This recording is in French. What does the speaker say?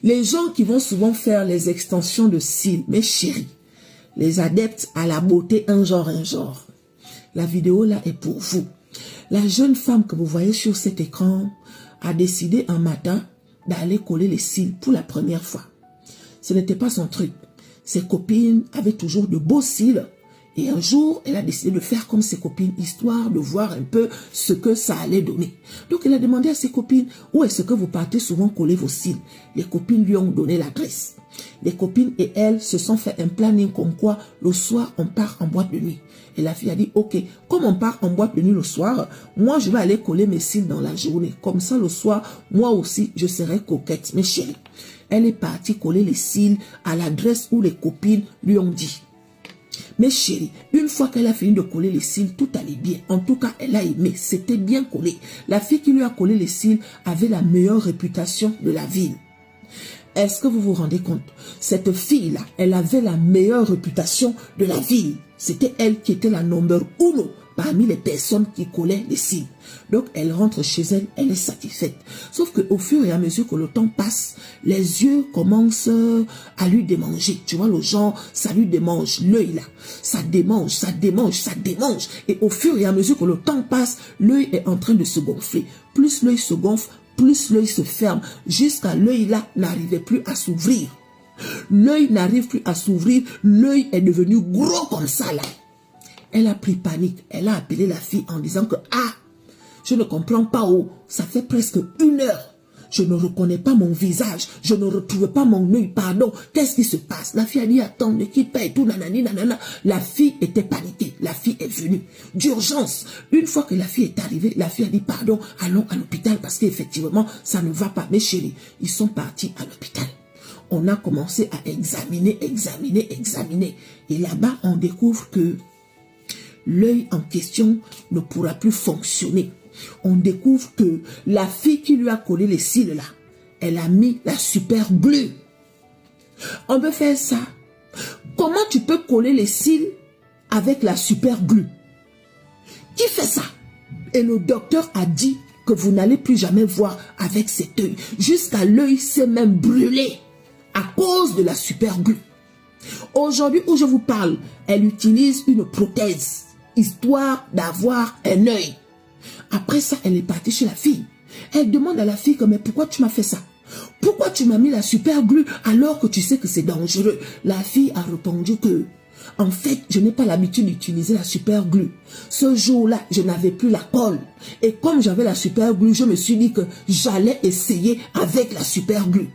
Les gens qui vont souvent faire les extensions de cils, mes chéris, les adeptes à la beauté un genre. La vidéo là est pour vous. La jeune femme que vous voyez sur cet écran a décidé un matin d'aller coller les cils pour la première fois. Ce n'était pas son truc. Ses copines avaient toujours de beaux cils. Et un jour, elle a décidé de faire comme ses copines, histoire de voir un peu ce que ça allait donner. Donc, elle a demandé à ses copines, où est-ce que vous partez souvent coller vos cils? Les copines lui ont donné l'adresse. Les copines et elle se sont fait un planning comme quoi, le soir, on part en boîte de nuit. Et la fille a dit, ok, comme on part en boîte de nuit le soir, moi, je vais aller coller mes cils dans la journée. Comme ça, le soir, moi aussi, je serai coquette, mes chéris. Elle est partie coller les cils à l'adresse où les copines lui ont dit. Mais chérie, une fois qu'elle a fini de coller les cils, tout allait bien. En tout cas, elle a aimé. C'était bien collé. La fille qui lui a collé les cils avait la meilleure réputation de la ville. Est-ce que vous vous rendez compte? Cette fille-là, elle avait la meilleure réputation de la ville. C'était elle qui était la number uno parmi les personnes qui collaient les cils. Donc, elle rentre chez elle, elle est satisfaite. Sauf qu'au fur et à mesure que le temps passe, les yeux commencent à lui démanger. Tu vois, le genre, ça lui démange l'œil là. Ça démange, ça démange, ça démange. Et au fur et à mesure que le temps passe, l'œil est en train de se gonfler. Plus l'œil se gonfle, plus l'œil se ferme, jusqu'à l'œil là n'arrivait plus à s'ouvrir. L'œil n'arrive plus à s'ouvrir, l'œil est devenu gros comme ça là. Elle a pris panique, elle a appelé la fille en disant que « Ah, je ne comprends pas, oh, ça fait presque 1 heure. Je ne reconnais pas mon visage, je ne retrouve pas mon œil, pardon, qu'est-ce qui se passe ?» La fille a dit « Attends, ne quitte pas et tout, nanani, nanana. » La fille était paniquée, la fille est venue d'urgence. Une fois que la fille est arrivée, la fille a dit « Pardon, allons à l'hôpital parce qu'effectivement, ça ne va pas. » Mais chérie, ils sont partis à l'hôpital. On a commencé à examiner. Et là-bas, on découvre que l'œil en question ne pourra plus fonctionner. On découvre que la fille qui lui a collé les cils là, elle a mis la super glue. On peut faire ça. Comment tu peux coller les cils avec la super glue? Qui fait ça? Et le docteur a dit que vous n'allez plus jamais voir avec cet œil. Jusqu'à l'œil s'est même brûlé à cause de la super glue. Aujourd'hui où je vous parle, elle utilise une prothèse, histoire d'avoir un œil. Après ça, elle est partie chez la fille. Elle demande à la fille que, mais pourquoi tu m'as fait ça? Pourquoi tu m'as mis la super glue alors que tu sais que c'est dangereux? La fille a répondu que, en fait, je n'ai pas l'habitude d'utiliser la super glue. Ce jour-là, je n'avais plus la colle. Et comme j'avais la super glue, je me suis dit que j'allais essayer avec la super glue.